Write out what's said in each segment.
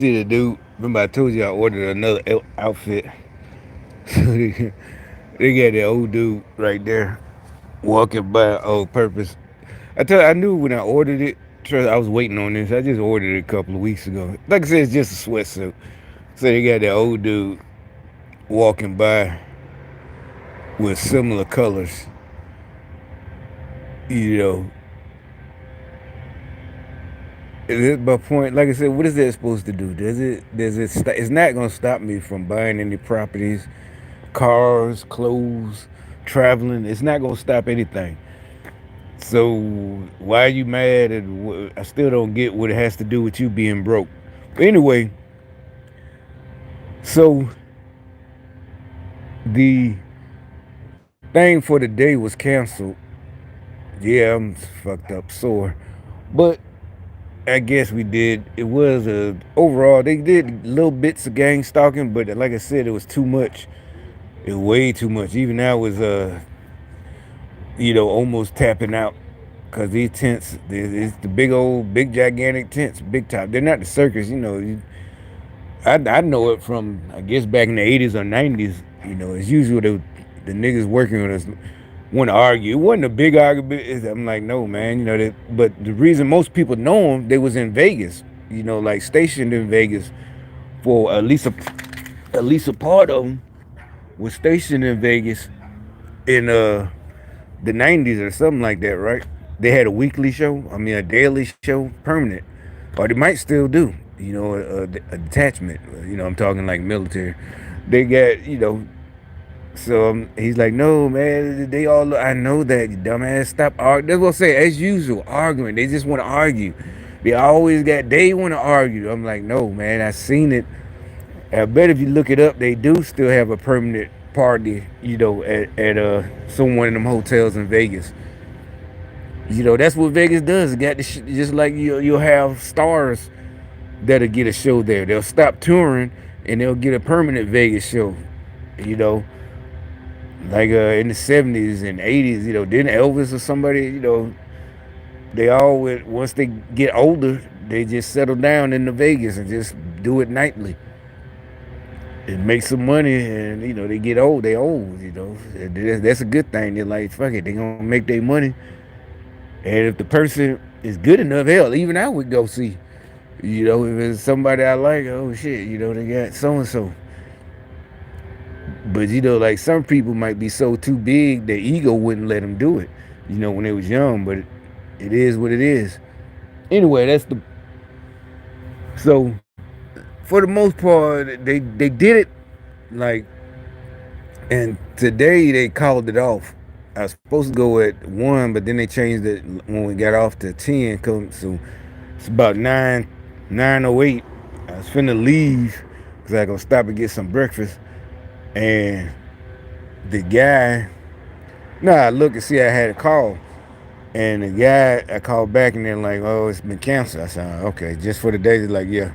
see the dude. Remember I told you I ordered another outfit. So they got that old dude right there walking by on purpose. I knew when I ordered it. Trust, I was waiting on this. I just ordered it a couple of weeks ago. Like I said, it's just a sweatsuit. So they got that old dude walking by with similar colors. You know, is my point? Like I said, what is that supposed to do? It's not gonna stop me from buying any properties, cars, clothes, traveling. It's not gonna stop anything. So why are you mad? And I still don't get what it has to do with you being broke. But anyway, so the thing for the day was canceled. Yeah, I'm fucked up sore, but I guess we did. It was overall they did little bits of gang stalking, but like I said, it was too much. It was way too much. Even now was almost tapping out because these tents, it's the big old, big gigantic tents, big top. They're not the circus, I know it from I guess back in the '80s or '90s. It's usually the niggas working with us want to argue. It wasn't a big argument. I'm like, no, man. That. But the reason most people know them, they was in Vegas. Like stationed in Vegas for at least a part of them was stationed in Vegas in the '90s or something like that, right? They had a weekly show. I mean, a daily show, permanent, or they might still do. A detachment. I'm talking like military. They got So he's like, no, man, they all. I know that, you dumbass. Stop arguing. That's what I say. As usual, arguing. They just want to argue. They want to argue. I'm like, no, man. I seen it. I bet if you look it up, they do still have a permanent party. At some one of them hotels in Vegas. That's what Vegas does. It got just like you'll have stars that'll get a show there. They'll stop touring and they'll get a permanent Vegas show. You know, like in the '70s and '80s, didn't Elvis or somebody, they all would, once they get older, they just settle down into Vegas and just do it nightly and make some money. And they get old, they old. That's a good thing. They're like, fuck it, they gonna make their money. And if the person is good enough, hell, even I would go see. If it's somebody I like, oh shit, they got so and so. But like some people might be so too big, their ego wouldn't let them do it. When they was young. But it is what it is. Anyway, that's the so for the most part they did it like, and today they called it off. I was supposed to go at 1, but then they changed it when we got off to 10. So it's about 9:08. I was finna leave because I gonna stop and get some breakfast. And the guy, I look and see I had a call. And the guy, I called back and they're like, oh, it's been canceled. I said, okay, just for the day. They're like, yeah.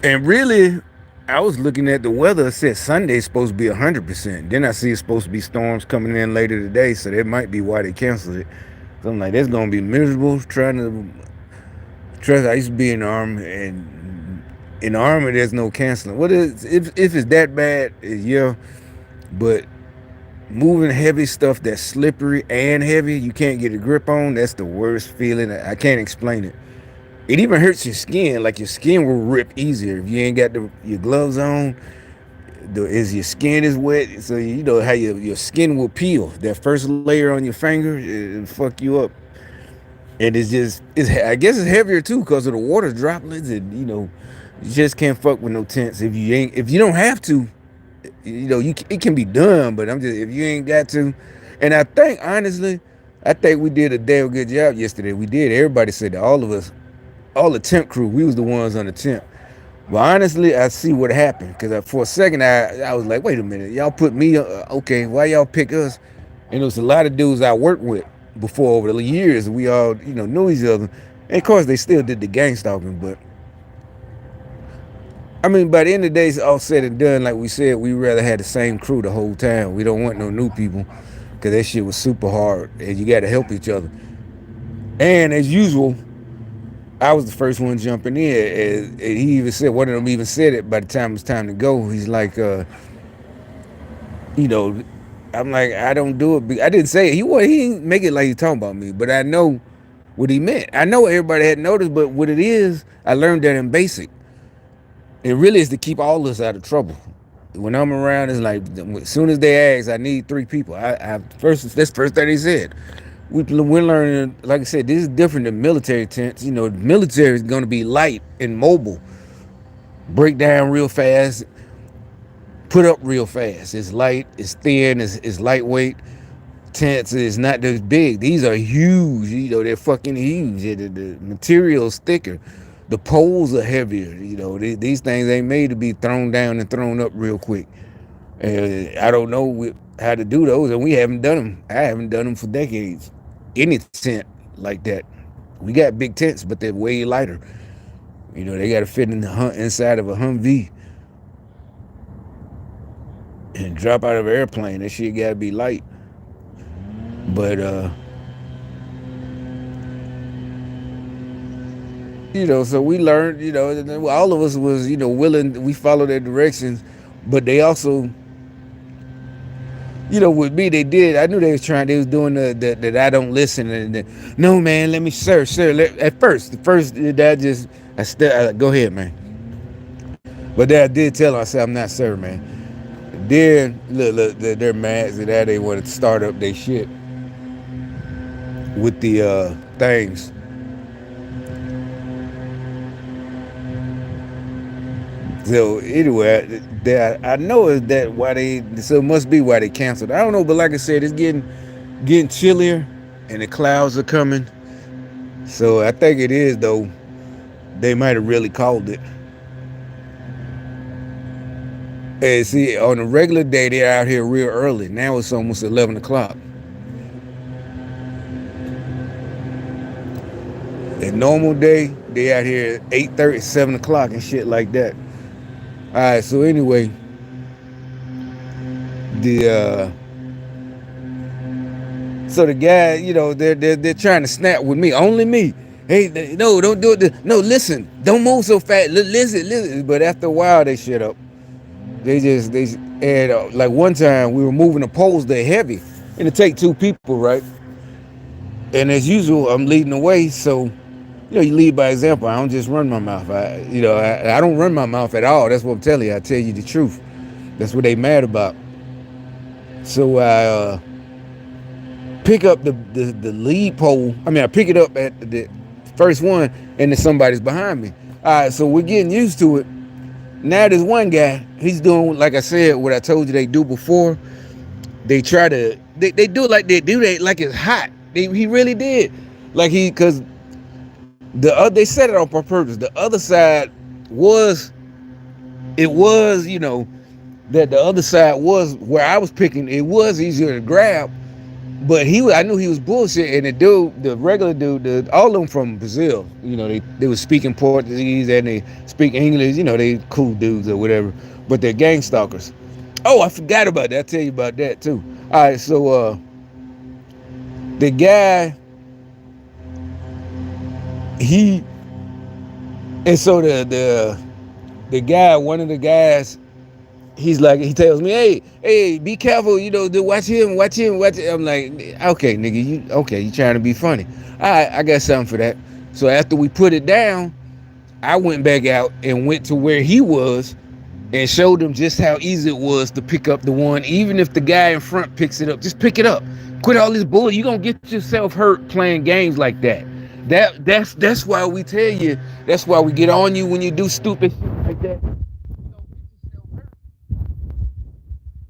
And really, I was looking at the weather. It said Sunday's supposed to be 100%. Then I see it's supposed to be storms coming in later today. So that might be why they canceled it. So I'm like, that's going to be miserable trying to trust. I used to be in the Army, and in the Army, there's no canceling. What is, if it's that bad, yeah. But moving heavy stuff that's slippery and heavy, you can't get a grip on, that's the worst feeling. I can't explain it. It even hurts your skin. Like your skin will rip easier if you ain't got your gloves on. Your skin is wet, so you know how your skin will peel. That first layer on your finger, it'll fuck you up. And I guess it's heavier too because of the water droplets. And you just can't fuck with no tents if you don't have to. It can be done, but if you ain't got to. And I think honestly, I think we did a damn good job yesterday. We did. Everybody said that, all of us, all the tent crew, we was the ones on the tent. But honestly, I see what happened, because for a second I was like, wait a minute, y'all put me okay, why y'all pick us? And there was a lot of dudes I worked with before over the years. We all knew each other, and of course they still did the gang stalking. But I mean, by the end of the day, it's all said and done. Like we said, we rather had the same crew the whole time. We don't want no new people, because that shit was super hard, and you got to help each other. And as usual, I was the first one jumping in, and he even said, one of them even said it by the time it was time to go. He's like, you know, I'm like, I don't do it. I didn't say it. He didn't make it like he's talking about me, but I know what he meant. I know everybody had noticed, but what it is, I learned that in basic. It really is to keep all of us out of trouble. When I'm around, it's like as soon as they ask, I need 3 people. That's the first thing they said. We're learning, like I said, this is different than military tents. You know, the military is going to be light and mobile, break down real fast, put up real fast. It's light, it's thin, it's lightweight. Tents is not as big. These are huge. You know, they're fucking huge. The material's thicker. The poles are heavier. You know, these things ain't made to be thrown down and thrown up real quick. And I don't know how to do those, and we haven't done them. I haven't done them for decades. Any tent like that. We got big tents, but they're way lighter. You know, they got to fit in the inside of a Humvee and drop out of an airplane. That shit got to be light. But you know, so we learned. You know, all of us was willing. We followed their directions, but they also, with me, they did. I knew they was trying. They was doing that I don't listen. And no, man, let me, sir. At first, that just, I still, go ahead, man. But then I did tell them, I said, I'm not sir, man. Then, look, they're mad. So that they wanted to start up their shit with the things. So anyway, I know is that why so it must be why they canceled. I don't know, but like I said, it's getting chillier, and the clouds are coming. So I think it is though. They might have really called it. And see, on a regular day, they're out here real early. Now it's almost 11 o'clock. A normal day, they out here at 8:30, 7 o'clock and shit like that. All right, so anyway, the so the guy, they're trying to snap with me, only me. Hey, no, don't do it. No, listen, don't move so fast. Listen. But after a while, they shut up. And like one time we were moving the poles, they're heavy, and it take 2 people, right? And as usual, I'm leading the way, so you lead by example. I don't just run my mouth. I don't run my mouth at all. That's what I'm telling you. I tell you the truth. That's what they mad about. So I pick up the lead pole. I mean, I pick it up at the first one, and then somebody's behind me. All right, so we're getting used to it. Now there's one guy. He's doing, like I said, what I told you they do before. They try to they do it like like it's hot. He really did. Like because they set it on purpose. The other side was that the other side was where I was picking. It was easier to grab, but I knew he was bullshit. And the regular dude, all of them from Brazil. They was speaking Portuguese and they speak English. They cool dudes or whatever, but they're gang stalkers. Oh, I forgot about that. I'll tell you about that too. All right, so the guy, so the guy, one of the guys, he tells me, hey, be careful, watch him. I'm like, okay, nigga, you trying to be funny. All right, I got something for that. So after we put it down, I went back out and went to where he was and showed him just how easy it was to pick up the one. Even if the guy in front picks it up, just pick it up. Quit all this bullshit. You're going to get yourself hurt playing games like that. That's why we tell you. That's why we get on you when you do stupid shit like that.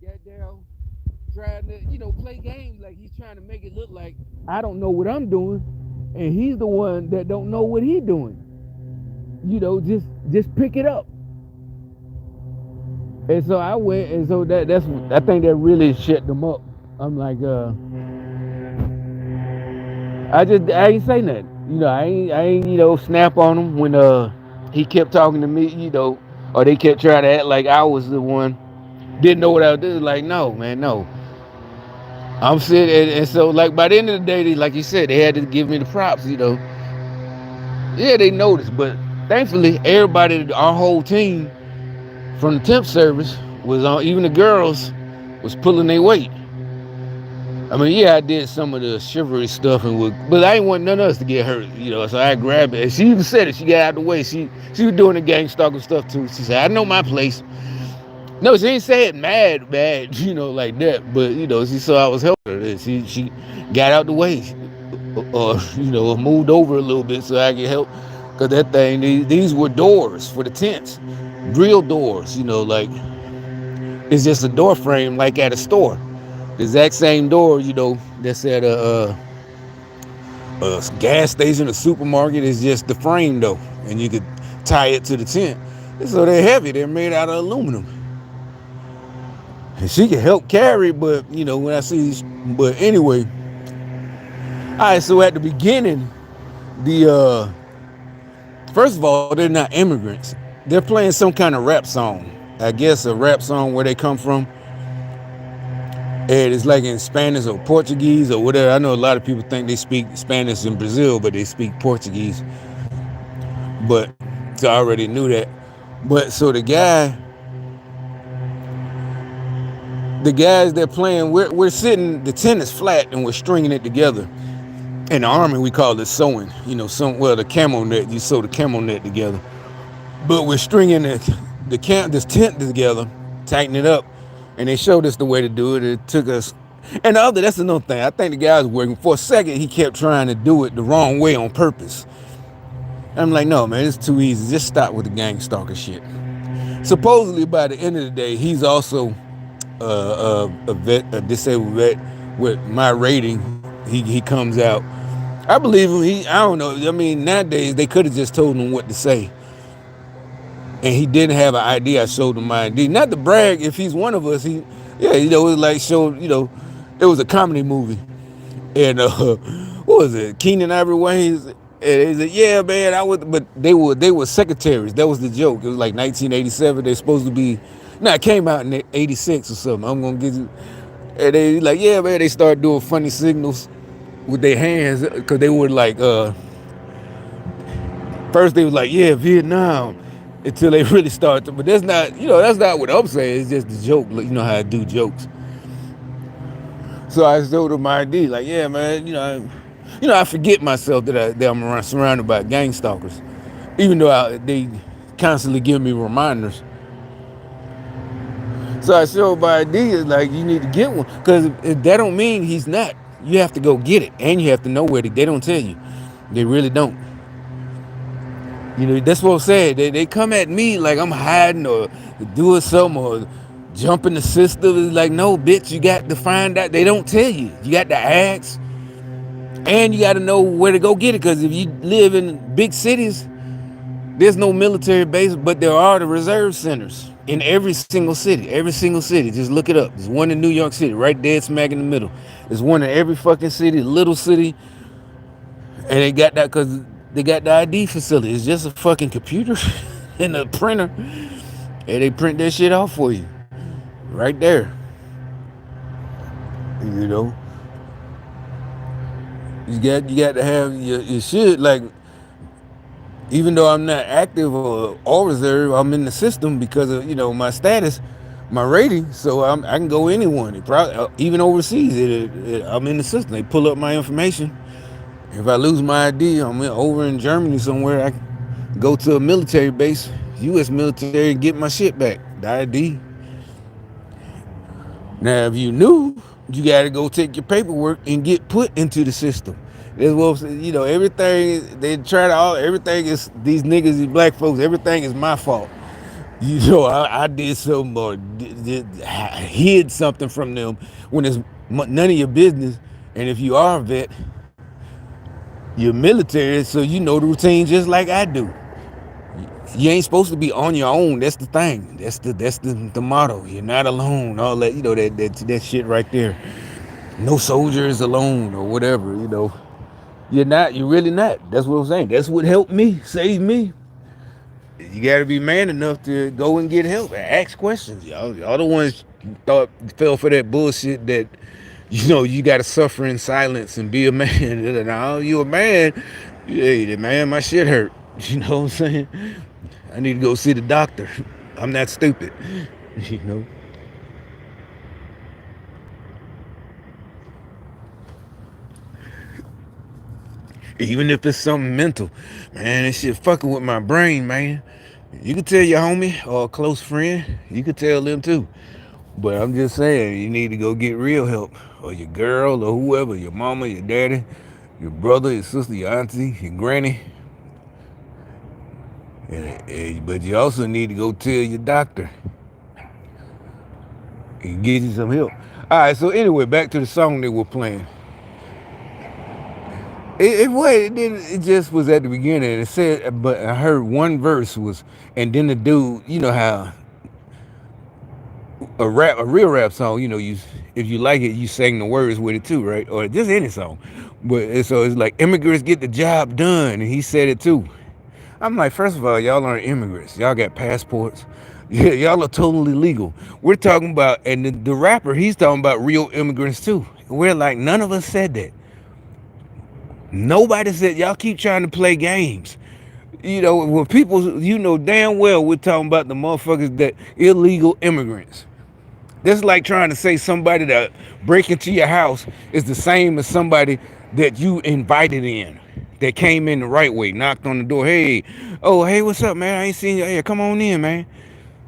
Goddamn, trying to play games like he's trying to make it look like I don't know what I'm doing, and he's the one that don't know what he's doing. Just pick it up. And so I went, and so I think that really shut them up. I'm like, I ain't say nothing. I ain't snap on him when he kept talking to me, or they kept trying to act like I was the one. Didn't know what I was doing. Like, no, man, no. I'm sitting, and so like by the end of the day, like you said, they had to give me the props, Yeah, they noticed, but thankfully, everybody, our whole team from the temp service was on. Even the girls was pulling their weight. I mean, yeah, I did some of the chivalry stuff, but I didn't want none of us to get hurt, So I grabbed it. And she even said it. She got out of the way. She was doing the gang stalker stuff too. She said, "I know my place." No, she ain't say it mad, like that. But she saw I was helping her. She got out the way, or moved over a little bit so I could help. Cause that thing, these were doors for the tents, real doors. Like it's just a door frame, like at a store. The exact same door, that's at a gas station, a supermarket. Is just the frame though, and you could tie it to the tent. So they're heavy. They're made out of aluminum. And she can help carry, but when I see, but anyway, all right. So at the beginning, the first of all, they're not immigrants. They're playing some kind of rap song. I guess a rap song where they come from, and it's like in Spanish or Portuguese or whatever. I know a lot of people think they speak Spanish in Brazil, but they speak Portuguese. But so I already knew that. But so the guys that playing, we're sitting, the tent is flat and we're stringing it together. In the army, we call it sewing. The camo net, you sew the camo net together. But we're stringing this tent together, tighten it up, and they showed us the way to do it. It took us, and that's another thing. I think the guy was working. For a second, he kept trying to do it the wrong way on purpose. I'm like, no, man, it's too easy. Just stop with the gang stalker shit. Supposedly, by the end of the day, he's also a disabled vet with my rating. He comes out. I believe him. I don't know. I mean, nowadays they could have just told him what to say, and he didn't have an ID. I showed him my ID, not to brag. If he's one of us, it was like it was a comedy movie, and what was it? Keenan Ivory Wayans. And he said, "Yeah, man, I was," but they were secretaries. That was the joke. It was like 1987. They're supposed to be. No, it came out in '86 or something. I'm gonna get you. And they like, yeah, man. They started doing funny signals with their hands because they were like, first they was like, yeah, Vietnam, until they really started to. But that's not what I'm saying. It's just a joke. You know how I do jokes. So I showed them my ID, like, yeah, man, I forget myself that I'm surrounded by gang stalkers, even though they constantly give me reminders. So I showed my ID, is like, you need to get one, because that don't mean he's not. You have to go get it, and you have to know where they don't tell you. They really don't. That's what I'm saying. They come at me like I'm hiding or doing something or jumping the system. It's like, no, bitch, you got to find out. They don't tell you. You got to ask. And you got to know where to go get it. Because if you live in big cities, there's no military base, but there are the reserve centers in every single city. Every single city. Just look it up. There's one in New York City, right dead smack in the middle. There's one in every fucking city, little city. And they got that because they got the ID facility. It's just a fucking computer and a printer. And they print that shit off for you. Right there. You got to have your shit, like, even though I'm not active or reserve, I'm in the system because of my status, my rating. So I can go anyone. Even overseas, I'm in the system. They pull up my information. If I lose my ID, I'm over in Germany somewhere. I can go to a military base, U.S. military, and get my shit back, the ID. Now, if you new, you got to go take your paperwork and get put into the system. That's what everything they try to. Everything is these niggas, these black folks. Everything is my fault. I did something or hid something from them when it's none of your business. And if you are a vet, you're military, so you know the routine just like I do. You ain't supposed to be on your own. That's the thing. That's the motto. You're not alone. All that that shit right there. No soldier is alone or whatever. You're not. You're really not. That's what I'm saying. That's what helped me, saved me. You got to be man enough to go and get help and ask questions. Y'all the ones fell for that bullshit that you got to suffer in silence and be a man. Now you a man. Hey, man, my shit hurt. You know what I'm saying? I need to go see the doctor. I'm not stupid. You know? Even if it's something mental, man, this shit fucking with my brain, man. You could tell your homie or a close friend. You could tell them too. But I'm just saying, you need to go get real help. Or your girl or whoever, your mama, your daddy, your brother, your sister, your auntie, your granny. But you also need to go tell your doctor and get you some help. All right, so anyway, back to the song that we're playing. It just was at the beginning. It said, but I heard one verse was, and then the dude, you know how a real rap song, you know, you if you like it, you sing the words with it too, right? Or just any song. So it's like immigrants get the job done, and he said it too. I'm like, first of all, y'all aren't immigrants. Y'all got passports. Yeah, y'all are totally legal. We're talking about, and the rapper, he's talking about real immigrants too. We're like, none of us said that. Nobody said y'all keep trying to play games. You know, when people, you know damn well we're talking about the motherfuckers that illegal immigrants. That's like trying to say somebody that break into your house is the same as somebody that you invited in, that came in the right way, knocked on the door. Hey, oh, hey, what's up, man? I ain't seen you. Hey, come on in, man.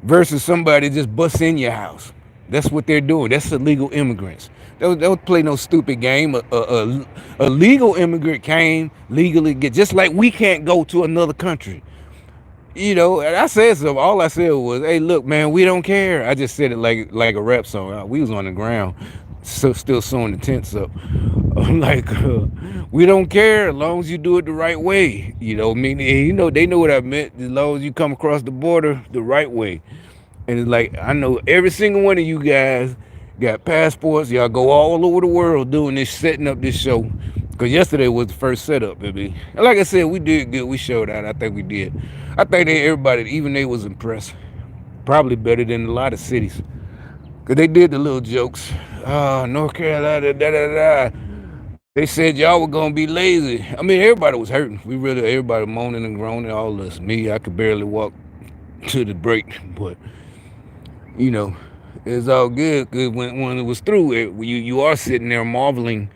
Versus somebody just busts in your house. That's what they're doing. That's illegal immigrants. Don't play no stupid game. A legal immigrant came legally, get just like we can't go to another country. You know, and I said so. All I said was, "Hey, look, man, we don't care." I just said it like a rap song. We was on the ground, so still sewing the tents up. I'm like, we don't care as long as you do it the right way. You know, I mean, you know, they know what I meant. As long as you come across the border the right way. And it's like I know every single one of you guys got passports. Y'all go all over the world doing this, setting up this show. Because yesterday was the first setup, baby. And like I said, we did good. We showed out. I think we did. I think everybody, even they was impressed. Probably better than a lot of cities. Because they did the little jokes. Oh, North Carolina, da da da. They said y'all were going to be lazy. I mean, everybody was hurting. Everybody moaning and groaning, all this. Me, I could barely walk to the break. But, you know, it's all good. Because when it was through, you are sitting there marveling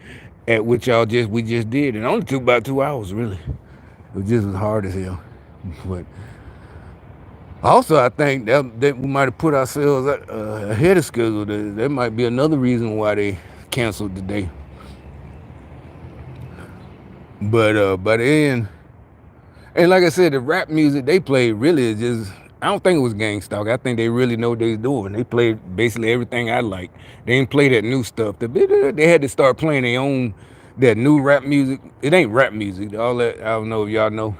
at what we just did. And it only took about 2 hours, really. It was just as hard as hell. But also, I think that we might have put ourselves ahead of schedule. That might be another reason why they canceled the day. But by the end, and like I said, the rap music they played really is just. I don't think it was gang stalk. I think they really know what they're doing. They played basically everything I like. They didn't play that new stuff. They had to start playing their own that new rap music. It ain't rap music. All that I don't know if y'all know.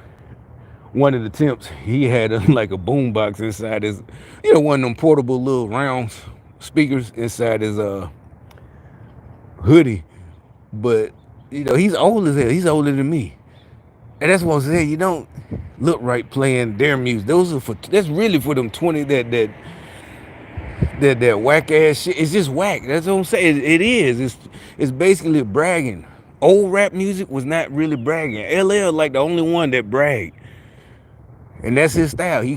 One of the temps, he had like a boom box inside his, you know, one of them portable little round speakers inside his hoodie. But you know, he's old as hell. He's older than me, and that's what I'm saying. You don't look right playing their music. That's really for them 20 that whack ass shit. It's just whack. That's what I'm saying. It is. It's basically bragging. Old rap music was not really bragging. LL like the only one that bragged. And that's his style. He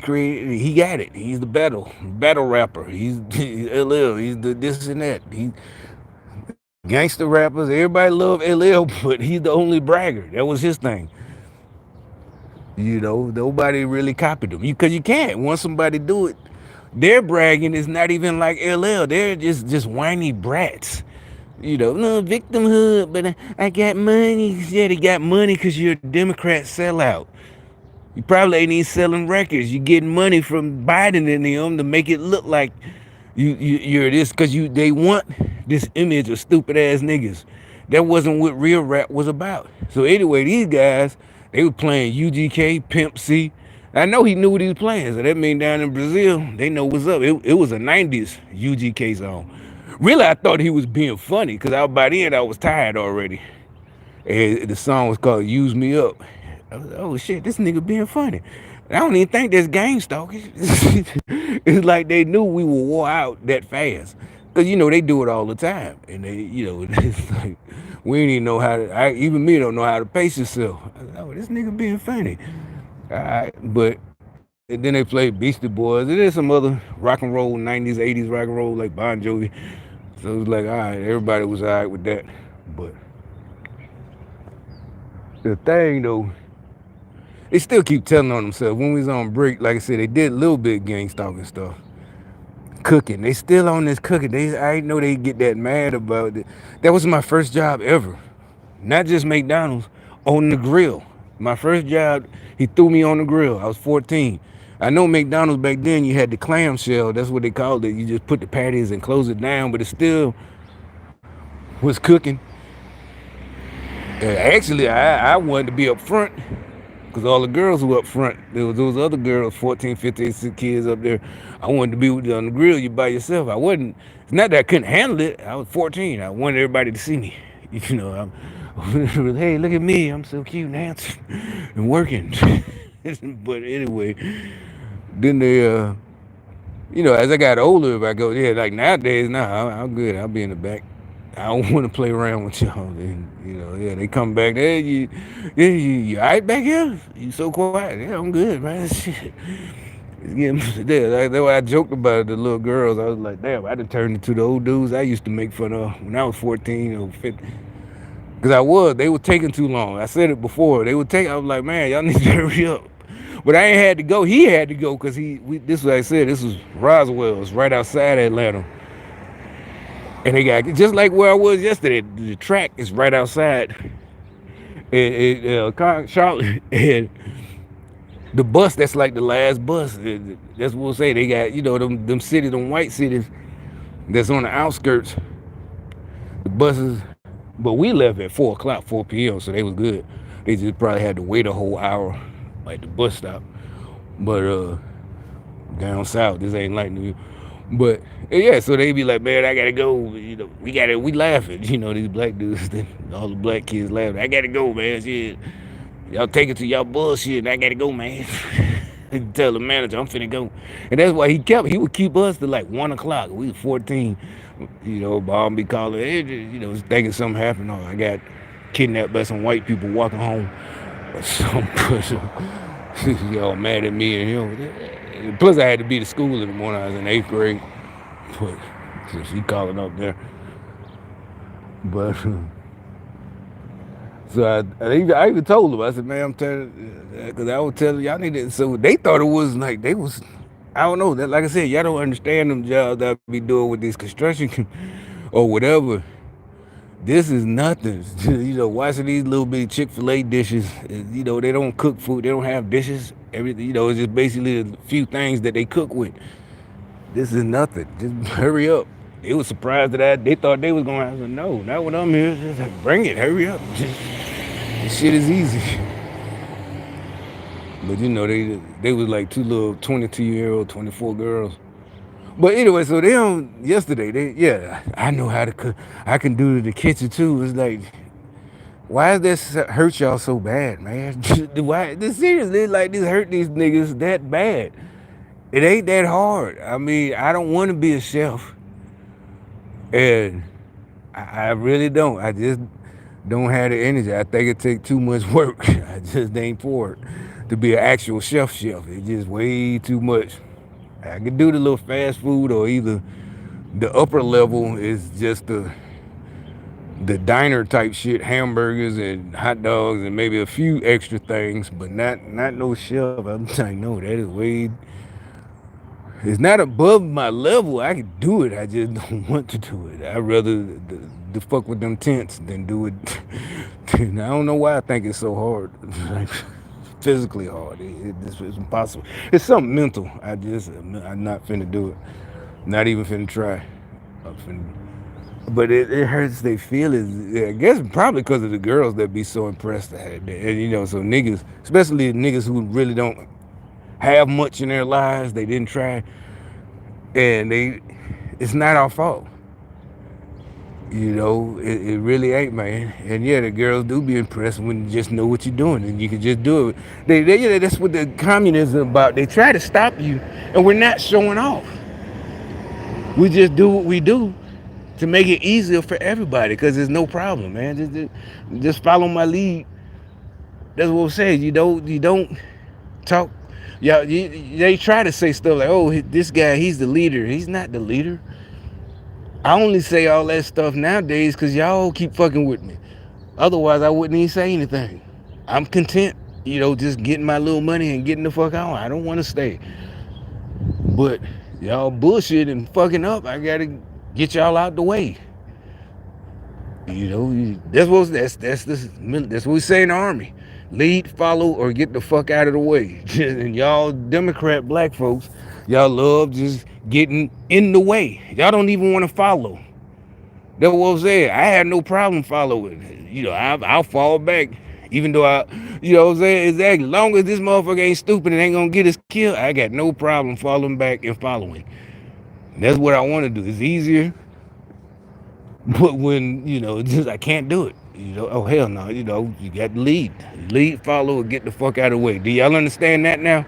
got it. He's the battle rapper. He's LL. He's the this and that. He gangster rappers. Everybody love LL, but he's the only bragger. That was his thing. You know, nobody really copied him. Because you can't. Once somebody do it, their bragging is not even like LL. They're just whiny brats. You know, no victimhood, but I got money. Yeah, they got money because you're a Democrat sellout. You probably ain't even selling records. You getting money from Biden and them to make it look like you're this because they want this image of stupid ass niggas. That wasn't what real rap was about. So anyway, these guys, they were playing UGK, Pimp C. I know he knew what he was playing. So that mean down in Brazil, they know what's up. It was a 90s UGK song. Really, I thought he was being funny because by then I was tired already. And the song was called Use Me Up. Oh shit, this nigga being funny. I don't even think that's gang stalking. It's like they knew we would wore out that fast. Cause you know they do it all the time. And they, you know, it's like We ain't even know how to. Even me don't know how to pace yourself. I said, oh, this nigga being funny. All right, but then they played Beastie Boys. It is some other rock and roll, 90s, 80s rock and roll like Bon Jovi. So it was like, all right, everybody was all right with that. But the thing though, they still keep telling on themselves. When we was on break, like I said, they did a little bit of gang stalking stuff. Cooking. They still on this cooking. I didn't know they get that mad about it. That was my first job ever. Not just McDonald's, on the grill. My first job, he threw me on the grill. I was 14. I know McDonald's back then, you had the clamshell. That's what they called it. You just put the patties and close it down, but it still was cooking. Actually, I wanted to be up front because all the girls were up front. There was those other girls, 14, 15, 16 kids up there. I wanted to be with you on the grill. You by yourself. I wasn't. It's not that I couldn't handle it. I was 14. I wanted everybody to see me. You know, hey, look at me. I'm so cute and handsome and working. But anyway, then they, as I got older, if I go, yeah, like nowadays, I'm good. I'll be in the back. I don't want to play around with y'all. And, they come back. Hey, you all right back here? You so quiet. Yeah, I'm good, man. Shit. That's why I joked about it, the little girls. I was like, damn, I done turned into the old dudes I used to make fun of when I was 14 or 15. Because they were taking too long. I said it before. I was like, man, y'all need to hurry up. But I ain't had to go. He had to go because this is what I said. This was Roswell. It's right outside Atlanta. And they got, just like where I was yesterday, the track is right outside Charlotte. And the bus, that's like the last bus. That's what we'll say. They got, them cities, them white cities that's on the outskirts. The buses, but we left at 4 o'clock, 4 p.m., so they was good. They just probably had to wait a whole hour, like the bus stop. But down south, this ain't like New York. But yeah, so they be like, man, I gotta go. We laughing. These black dudes, all the black kids laughing. I gotta go, man. Shit. Y'all take it to y'all bullshit, and I gotta go, man. Tell the manager I'm finna go. And that's why he would keep us to like 1 o'clock. We was 14. Bob be calling, hey, thinking something happened. I got kidnapped by some white people walking home. Or some person. Y'all mad at me and him. Plus, I had to be to school in the morning. I was in 8th grade. But so she calling up there. But so I even told them. I said, man, I'm telling, because I was telling y'all need it. So they thought it was like they was. I don't know. That, like I said, y'all don't understand them jobs that I be doing with this construction or whatever. This is nothing. Watching these little bitty Chick-fil-A dishes. They don't cook food. They don't have dishes. Everything. It's just basically a few things that they cook with. This is nothing. Just hurry up. They was surprised that they thought they was going to have to. No, not what I'm here. Just like, bring it. Hurry up. This shit is easy. But they was like two little 22-year-old, 24 girls. But anyway, so yesterday, I know how to cook. I can do it in the kitchen too. It's like, why does this hurt y'all so bad, man? Why? This seriously, like this hurt these niggas that bad. It ain't that hard. I mean, I don't want to be a chef. And I really don't. I just don't have the energy. I think it takes too much work. I just ain't for it to be an actual chef. It's just way too much. I can do the little fast food, or either the upper level is just the diner type shit, hamburgers and hot dogs and maybe a few extra things, but not no chef. I'm like, no, that is way. It's not above my level. I can do it. I just don't want to do it. I'd rather the fuck with them tents than do it. I don't know why I think it's so hard. Like, physically hard. It's impossible. It's something mental. I'm not finna do it. Not even finna try. But it hurts their feelings. I guess probably because of the girls that be so impressed. And so niggas, especially niggas who really don't have much in their lives, they didn't try, and it's not our fault. It really ain't, man. And yeah, the girls do be impressed when you just know what you're doing and you can just do it. That's what the communism about. They try to stop you, and we're not showing off. We just do what we do to make it easier for everybody, because there's no problem, man. Just follow my lead. That's what I'm saying. You don't talk. Yeah, they try to say stuff like, "Oh, this guy, he's the leader." He's not the leader. I only say all that stuff nowadays because y'all keep fucking with me. Otherwise, I wouldn't even say anything. I'm content, just getting my little money and getting the fuck out. I don't want to stay. But y'all bullshit and fucking up. I gotta get y'all out the way. That's what we say in the army. Lead, follow, or get the fuck out of the way. And y'all Democrat black folks, y'all love just getting in the way. Y'all don't even want to follow. That's what I'm saying. I had no problem following. I'll fall back. Even though what I'm saying? Exactly. Long as this motherfucker ain't stupid and ain't gonna get us killed, I got no problem falling back and following. And that's what I want to do. It's easier. But when, just I can't do it. Oh hell no, you got to lead. Lead, follow, or get the fuck out of the way. Do y'all understand that now?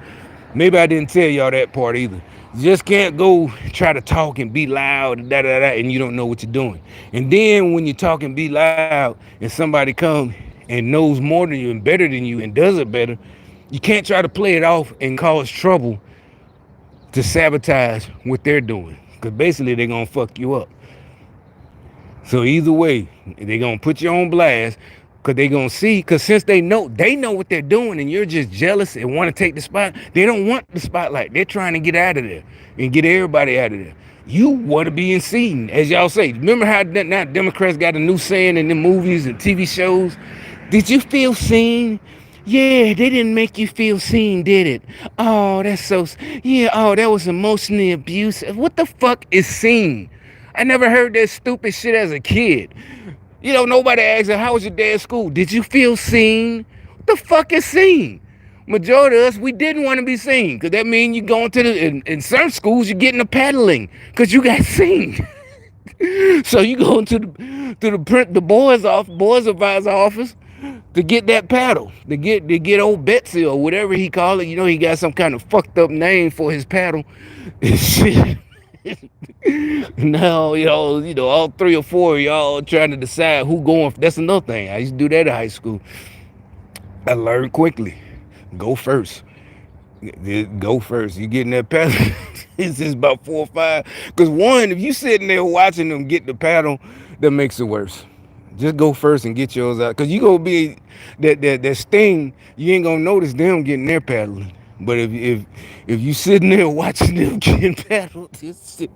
Maybe I didn't tell y'all that part either. You just can't go try to talk and be loud and and you don't know what you're doing. And then when you talk and be loud and somebody comes and knows more than you and better than you and does it better, you can't try to play it off and cause trouble to sabotage what they're doing. Because basically they're going to fuck you up. So either way, they're going to put you on blast because they're going to see, because since they know what they're doing and you're just jealous and want to take the spot, they don't want the spotlight. They're trying to get out of there and get everybody out of there. You want to be seen, as y'all say. Remember how now Democrats got a new saying in the movies and TV shows? Did you feel seen? Yeah, they didn't make you feel seen, did it? Oh, that's so, yeah, oh, that was emotionally abusive. What the fuck is seen? I never heard that stupid shit as a kid. Nobody asked her, how was your day at school? Did you feel seen? What the fuck is seen? Majority of us, we didn't want to be seen. Because that means you going to in certain schools, you're getting a paddling. Because you got seen. So you going to the boys advisor office to get that paddle. To get old Betsy or whatever he call it. He got some kind of fucked up name for his paddle. Shit. Now, all 3 or 4 of y'all trying to decide who going. That's another thing. I used to do that in high school. I learned quickly. Go first. Go first. You getting that paddle? It's just about 4 or 5. Because one, if you sitting there watching them get the paddle, that makes it worse. Just go first and get yours out. Because you going to be that sting, you ain't going to notice them getting their paddling. But if you sitting there watching them getting paddled, shit,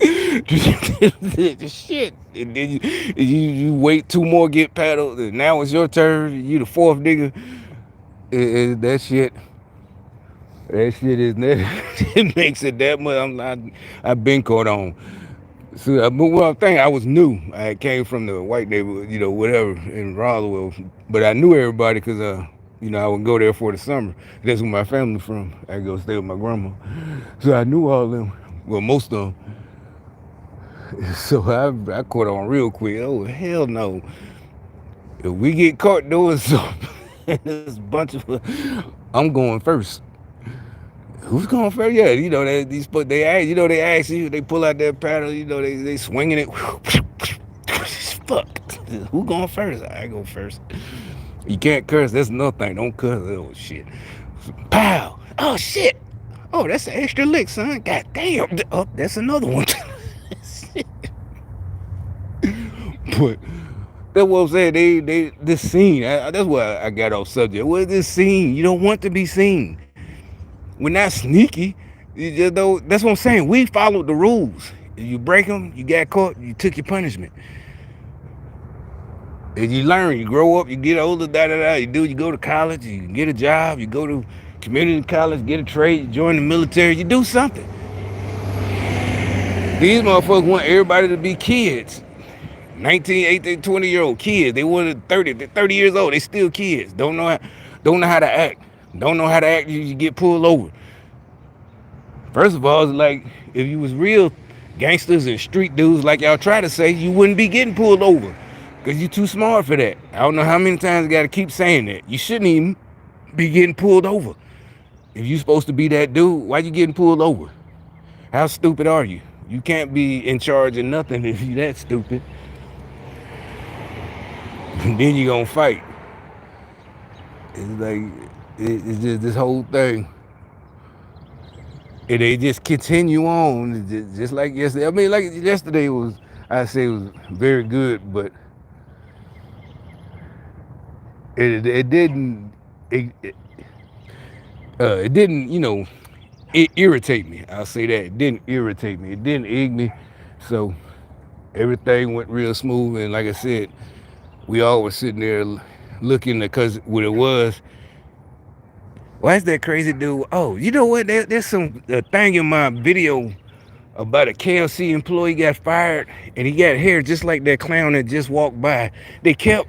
and then you wait 2 more get paddled, and now it's your turn. You the 4th nigga. That shit is that. It makes it that much. I've been caught on. So, but one thing, I was new. I came from the white neighborhood, whatever in Roswell, but I knew everybody because I would go there for the summer. That's where my family from. I go stay with my grandma. So I knew all of them. Well, most of them. So I caught on real quick. Oh, hell no. If we get caught doing something, there's a bunch of, I'm going first. Who's going first? Yeah, they ask you, they pull out their paddle, they swinging it. Fuck. Who going first? I go first. You can't curse. That's another thing. Don't curse. Oh, shit. Pow. Oh, shit. Oh, that's an extra lick, son. God damn. Oh, that's another one. But that's what I'm saying. This scene, that's why I got off subject. What is this scene? You don't want to be seen. We're not sneaky. That's what I'm saying. We followed the rules. If you break them, you got caught, you took your punishment. As you learn, you grow up, you get older, you go to college, you get a job, you go to community college, get a trade, you join the military, you do something. These motherfuckers want everybody to be kids. 19, 18, 20-year-old kids. They want 30, they're 30 years old, they still kids. Don't know how to act. Don't know how to act, you get pulled over. First of all, it's like if you was real gangsters and street dudes like y'all try to say, you wouldn't be getting pulled over. Because you're too smart for that. I don't know how many times I got to keep saying that. You shouldn't even be getting pulled over. If you're supposed to be that dude, why you getting pulled over? How stupid are you? You can't be in charge of nothing if you that stupid. then you gonna fight. It's like it's just this whole thing, and they just continue on, just like yesterday. I mean, like yesterday was, I say it was very good, but it didn't it, it, it didn't it irritate me. I'll say that it didn't irritate me. It didn't egg me. So everything went real smooth, and like I said, we all were sitting there looking because what it was. Why is that crazy dude? Oh, you know what? There's some thing in my video about a KLC employee got fired and he got hair just like that clown that just walked by. They kept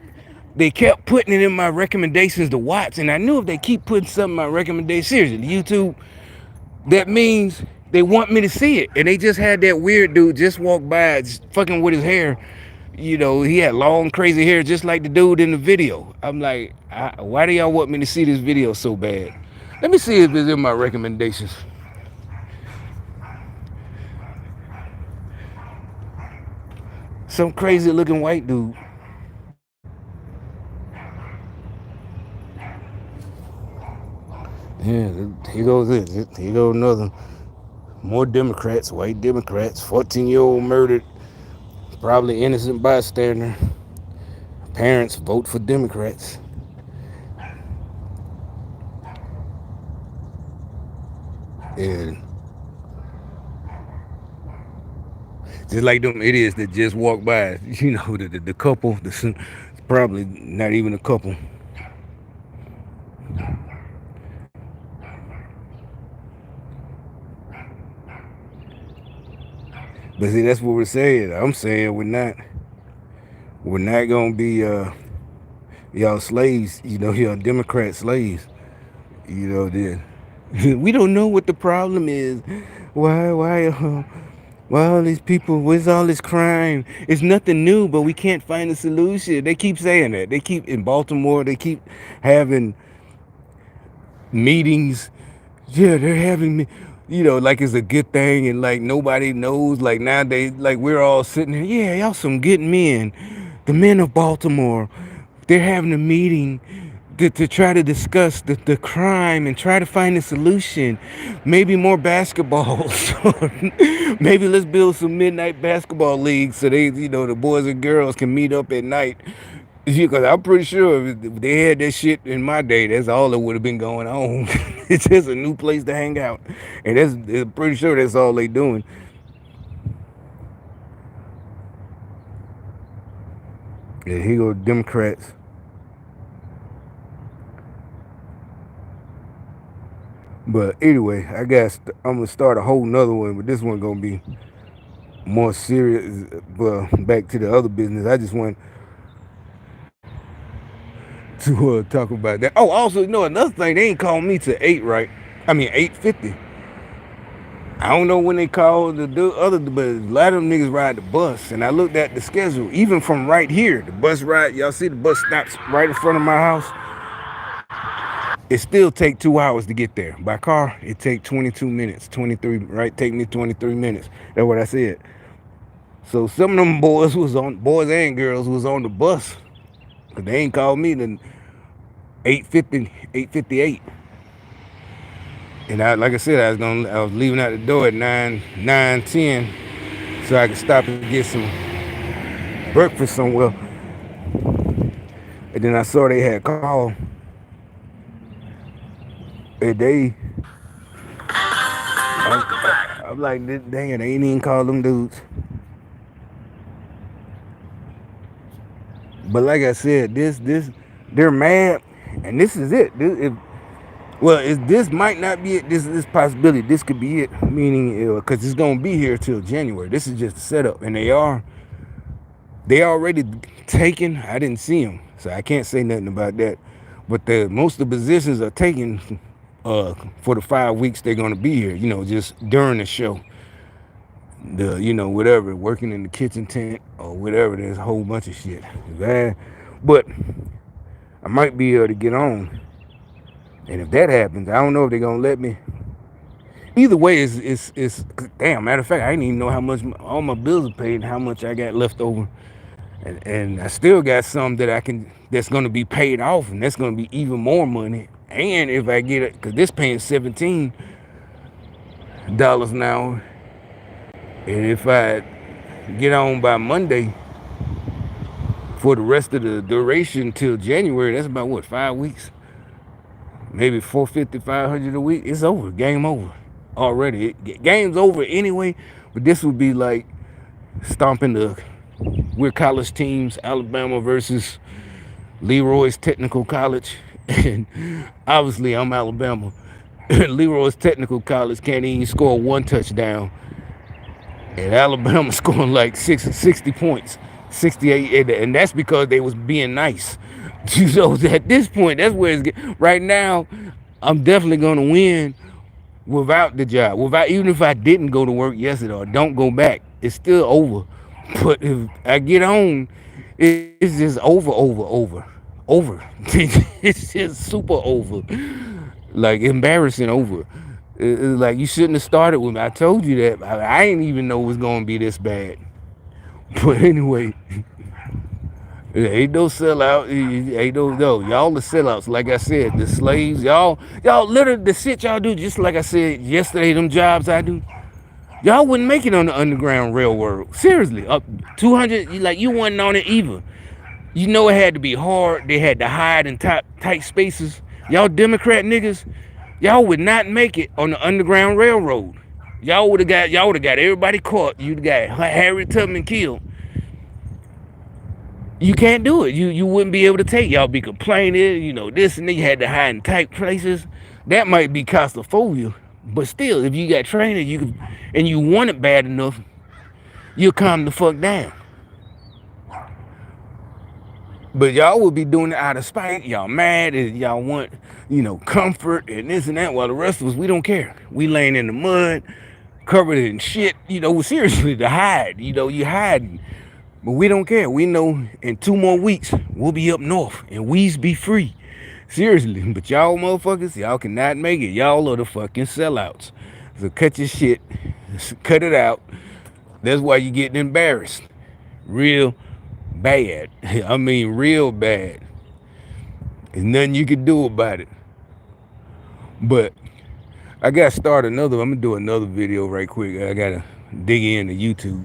they kept putting it in my recommendations to watch, and I knew if they keep putting something in my recommendations, seriously, YouTube, that means they want me to see it. And they just had that weird dude just walk by, just fucking with his hair. He had long, crazy hair, just like the dude in the video. I'm like, why do y'all want me to see this video so bad? Let me see if it's in my recommendations. Some crazy looking white dude. Yeah, here goes it. Here goes another. More Democrats, white Democrats. 14-year-old murdered, probably innocent bystander. Parents vote for Democrats. And just like them idiots that just walk by, the couple, probably not even a couple. But see, that's what we're saying. I'm saying we're not gonna be y'all slaves, y'all Democrat slaves. Then we don't know what the problem is. Why all these people? Where's all this crime? It's nothing new, but we can't find a solution. They keep saying that. They keep in Baltimore. They keep having meetings. Yeah, they're having me. Like it's a good thing, and like nobody knows. Like nowadays, like we're all sitting here. Yeah, y'all some good men. The men of Baltimore. They're having a meeting to try to discuss the crime and try to find a solution. Maybe more basketballs. Maybe let's build some midnight basketball leagues so the boys and girls can meet up at night. Because I'm pretty sure if they had that shit in my day, that's all that would have been going on. It's just a new place to hang out. And I'm pretty sure that's all they doing. Yeah, here go Democrats. But anyway, I guess I'm gonna start a whole nother one, but this one gonna be more serious. Well, back to the other business. I just want to talk about that. Oh, also, another thing, they ain't called me to 8, right? I mean 8:50. I don't know when they called the other, but a lot of them niggas ride the bus, and I looked at the schedule. Even from right here, the bus ride. Y'all see the bus stops right in front of my house. It still take 2 hours to get there. By car, it take 22 minutes, 23. Right, take me 23 minutes. That's what I said. So some of them boys and girls was on the bus, cause they ain't called me then 8:50, 8:58. And like I said, I was leaving out the door at 9:10, so I could stop and get some breakfast somewhere. And then I saw they had called, and I'm like, dang it, they ain't even called them dudes. But like I said, they're mad, and this is it. This might not be it. This possibility. This could be it. Meaning, because it's gonna be here till January. This is just a setup, and they already taken. I didn't see them, so I can't say nothing about that. But most of the positions are taken for the 5 weeks they're gonna be here. Just during the show. Whatever, working in the kitchen tent or whatever. There's a whole bunch of shit. But I might be able to get on. And if that happens, I don't know if they're gonna let me. Either way, it's damn. Matter of fact, I didn't even know how much all my bills are paid and how much I got left over. And I still got some that that's gonna be paid off, and that's gonna be even more money. And if I get it, because this paying $17 an hour, and if I get on by Monday for the rest of the duration till January, that's about what, 5 weeks, maybe 450, 500 a week. It's over, game over already. Game's over anyway. But this would be like stomping we're college teams, Alabama versus Leroy's Technical College, and obviously I'm Alabama. Leroy's Technical College can't even score one touchdown, and Alabama scoring like 60 points, 68, and that's because they was being nice. So at this point, that's where it's right now. I'm definitely gonna win without the job, without even if I didn't go to work yesterday or don't go back, it's still over. But if I get on, it's just over. It's just super over, like embarrassing over. It's like you shouldn't have started with me. I told you that. I didn't even know it was gonna be this bad. But anyway, ain't no sellout. Ain't no. Y'all the sellouts. Like I said, the slaves. Y'all literally the shit y'all do. Just like I said yesterday, them jobs I do. Y'all wouldn't make it on the Underground Railroad. Seriously, up 200. Like you wasn't on it either. You know it had to be hard. They had to hide in tight spaces. Y'all Democrat niggas, y'all would not make it on the Underground Railroad. Y'all would have got everybody caught. You'd got Harriet Tubman killed. You can't do it. You wouldn't be able to take. Y'all be complaining, this and then you had to hide in tight places. That might be claustrophobia, but still, if you got training, and you want it bad enough, you'll calm the fuck down. But y'all will be doing it out of spite. Y'all mad and y'all want, comfort and this and that. While the rest of us, we don't care. We laying in the mud, covered in shit. Seriously, to hide. You hiding. But we don't care. We know in 2 more weeks, we'll be up north and we's be free. Seriously. But y'all motherfuckers, y'all cannot make it. Y'all are the fucking sellouts. So cut your shit. Cut it out. That's why you getting embarrassed. Real bad. I mean, real bad. There's nothing you can do about it. But I got to start I'm going to do another video right quick. I got to dig into YouTube.